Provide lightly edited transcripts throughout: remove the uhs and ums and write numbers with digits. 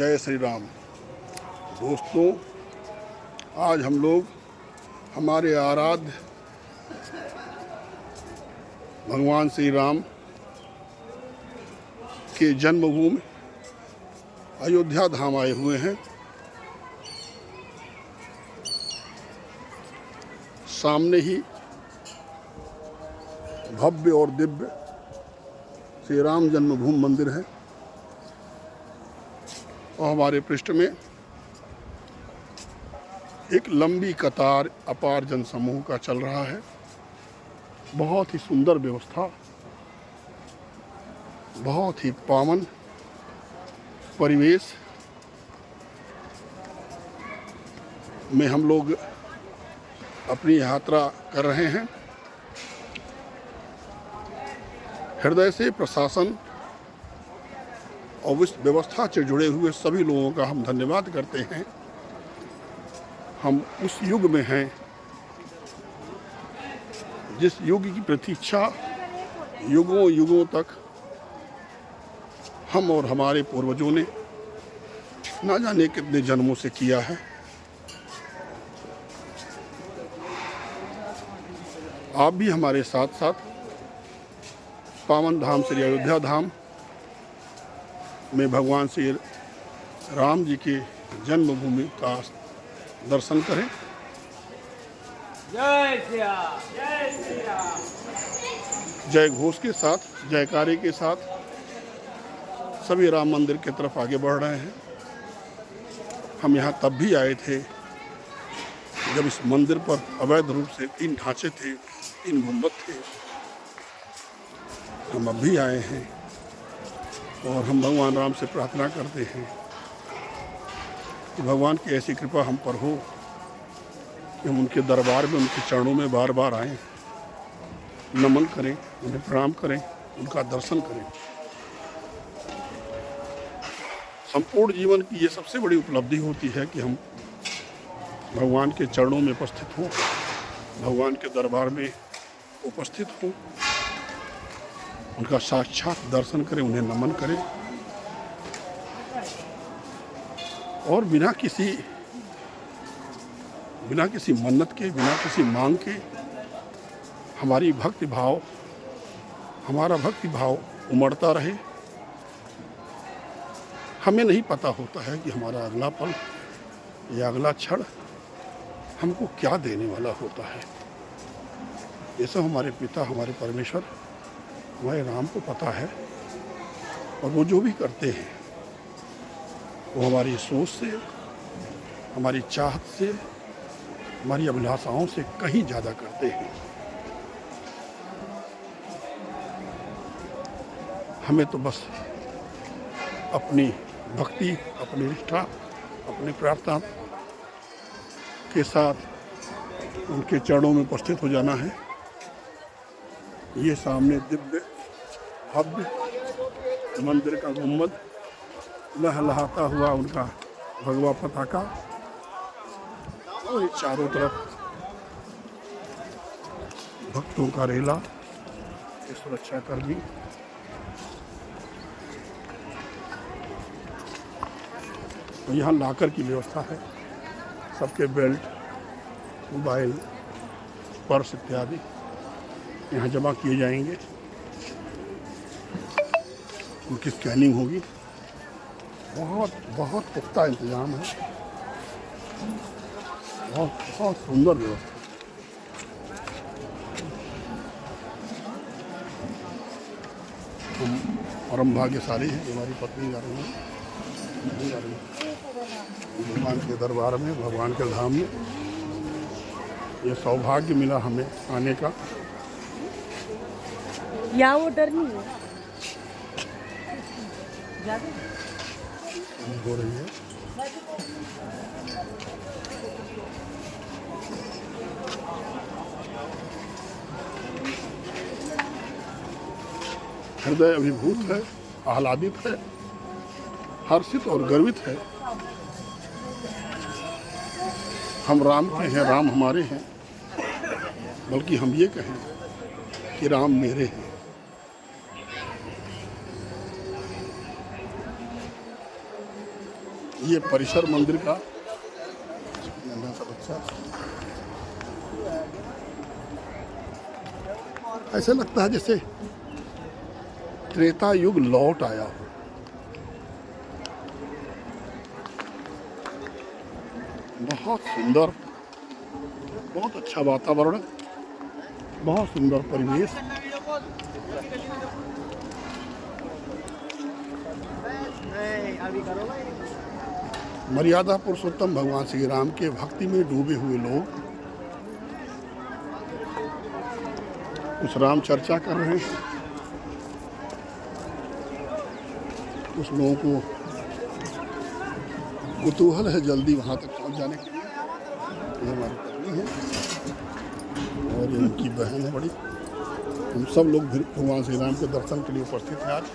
जय श्री राम। दोस्तों, आज हम लोग हमारे आराध्य भगवान श्री राम के जन्मभूमि अयोध्या धाम आए हुए हैं। सामने ही भव्य और दिव्य श्री राम जन्मभूमि मंदिर है और हमारे पृष्ठ में एक लंबी कतार अपार जनसमूह का चल रहा है। बहुत ही सुंदर व्यवस्था, बहुत ही पावन परिवेश में हम लोग अपनी यात्रा कर रहे हैं। हृदय से प्रशासन और इस व्यवस्था से जुड़े हुए सभी लोगों का हम धन्यवाद करते हैं। हम उस युग में हैं जिस युग की प्रतीक्षा युगों युगों तक हम और हमारे पूर्वजों ने ना जाने कितने जन्मों से किया है। आप भी हमारे साथ साथ पावन धाम श्री अयोध्या धाम में भगवान श्री राम जी के जन्मभूमि का दर्शन करें। जय श्री राम, जय श्री राम। जय घोष के साथ, जयकारे के साथ सभी राम मंदिर की तरफ आगे बढ़ रहे हैं। हम यहाँ तब भी आए थे जब इस मंदिर पर अवैध रूप से 3 ढांचे थे, 3 गुंबद थे। हम अब भी आए हैं और हम भगवान राम से प्रार्थना करते हैं कि भगवान की ऐसी कृपा हम पर हो कि हम उनके दरबार में, उनके चरणों में बार बार आएं, नमन करें, उन्हें प्रणाम करें, उनका दर्शन करें। संपूर्ण जीवन की ये सबसे बड़ी उपलब्धि होती है कि हम भगवान के चरणों में उपस्थित हों, भगवान के दरबार में उपस्थित हों, उनका साक्षात दर्शन करें, उन्हें नमन करें और बिना किसी मन्नत के, बिना किसी मांग के हमारा भक्ति भाव उमड़ता रहे। हमें नहीं पता होता है कि हमारा अगला पल या अगला क्षण हमको क्या देने वाला होता है। ये सब हमारे पिता, हमारे परमेश्वर, हमारे राम को पता है और वो जो भी करते हैं वो हमारी सोच से, हमारी चाहत से, हमारी अभिलाषाओं से कहीं ज़्यादा करते हैं। हमें तो बस अपनी भक्ति, अपनी निष्ठा, अपनी प्रार्थना के साथ उनके चरणों में उपस्थित हो जाना है। ये सामने दिव्य भव्य मंदिर का गुंबद, लहलहाता हुआ उनका भगवा पताका और चारों तरफ भक्तों का रेला, सुरक्षाकर्मी। तो यहाँ लॉकर की व्यवस्था है, सबके बेल्ट, मोबाइल, पर्स इत्यादि यहाँ जमा किए जाएंगे, उनकी स्कैनिंग होगी। बहुत पुख्ता इंतजाम है, बहुत सुंदर व्यवस्था। हम परम भाग्यशाली हैं, हमारी पत्नी जा रही है भगवान के दरबार में, भगवान के धाम में। ये सौभाग्य मिला हमें आने का। यहाँ वो डर नहीं है हो रही है। हृदय अभिभूत है, आह्लादित है, हर्षित और गर्वित है। हम राम के हैं, राम हमारे हैं, बल्कि हम ये कहें कि राम मेरे हैं। ये परिसर मंदिर का नन्हा सा बच्चा, ऐसे लगता है जैसे त्रेता युग लौट आया हो। बहुत सुंदर, बहुत अच्छा वातावरण, बहुत सुंदर परिवेश। मर्यादा पुरुषोत्तम भगवान श्री राम के भक्ति में डूबे हुए लोग कुछ राम चर्चा कर रहे हैं, कुछ लोगों को कुतूहल है जल्दी वहाँ तक पहुँच जाने के लिए। ये हमारी पत्नी है और ये उनकी बहन है बड़ी। हम सब लोग भगवान श्री राम के दर्शन के लिए उपस्थित हैं आज।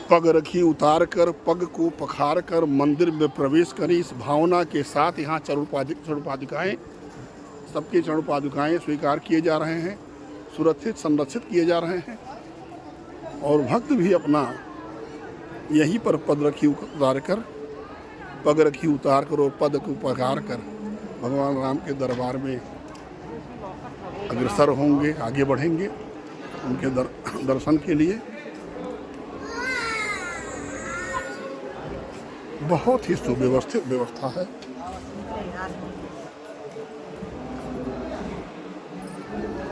पग रखी उतार कर, पग को पखार कर मंदिर में प्रवेश करें, इस भावना के साथ यहाँ चरण पादुकाएँ, सबके चरण पादुकाएँ स्वीकार किए जा रहे हैं, सुरक्षित संरक्षित किए जा रहे हैं। और भक्त भी अपना यहीं पर पग रखी उतार कर, पग रखी उतार कर और पद को पखार कर भगवान राम के दरबार में अग्रसर होंगे, आगे बढ़ेंगे उनके दर्शन के लिए। बहुत ही सुव्यवस्थित व्यवस्था है।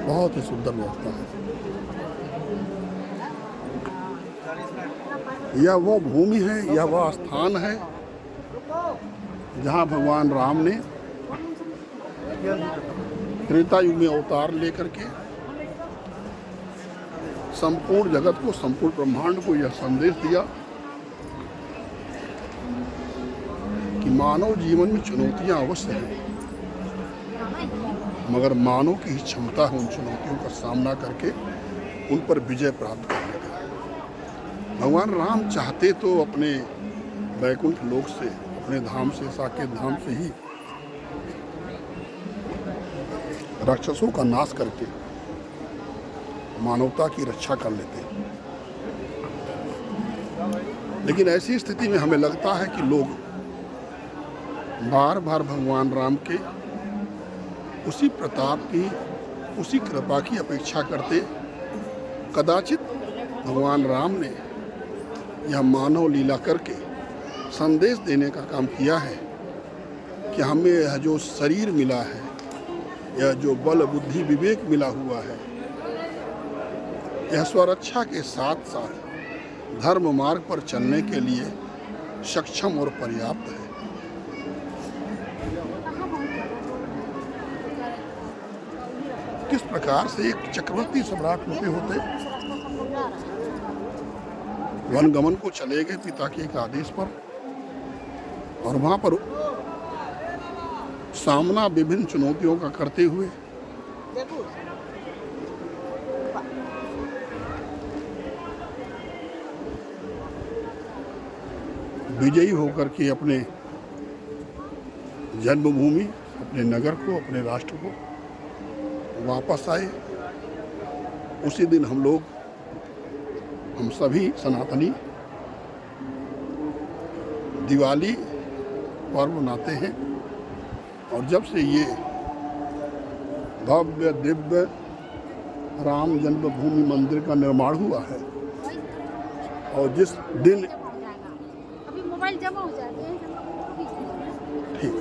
बहुत ही सुंदर व्यवस्था है। यह वो भूमि है, यह वह स्थान है जहाँ भगवान राम ने त्रेता युग में अवतार लेकर के संपूर्ण जगत को, संपूर्ण ब्रह्मांड को यह संदेश दिया कि मानव जीवन में चुनौतियां अवश्य हैं, मगर मानव की ही क्षमता है उन चुनौतियों का सामना करके उन पर विजय प्राप्त करने का। भगवान राम चाहते तो अपने वैकुंठ लोक से, अपने धाम से, साकेत धाम से ही राक्षसों का नाश करके मानवता की रक्षा कर लेते हैं। लेकिन ऐसी स्थिति में हमें लगता है कि लोग बार बार भगवान राम के उसी प्रताप की, उसी कृपा की अपेक्षा करते। कदाचित भगवान राम ने यह मानव लीला करके संदेश देने का काम किया है कि हमें यह जो शरीर मिला है, यह जो बल बुद्धि विवेक मिला हुआ है, यह स्वरक्षा के साथ साथ धर्म मार्ग पर चलने के लिए सक्षम और पर्याप्त है। किस प्रकार से एक चक्रवर्ती सम्राट होते वनगमन को चले गए पिता के एक आदेश पर, और वहां पर सामना विभिन्न चुनौतियों का करते हुए विजयी होकर के अपने जन्मभूमि, अपने नगर को, अपने राष्ट्र को वापस आए। उसी दिन हम सभी सनातनी दिवाली पर्व मनाते हैं। और जब से ये भव्य दिव्य राम जन्मभूमि मंदिर का निर्माण हुआ है, और जिस दिन अभी मोबाइल जमा हो जाते हैं। ठीक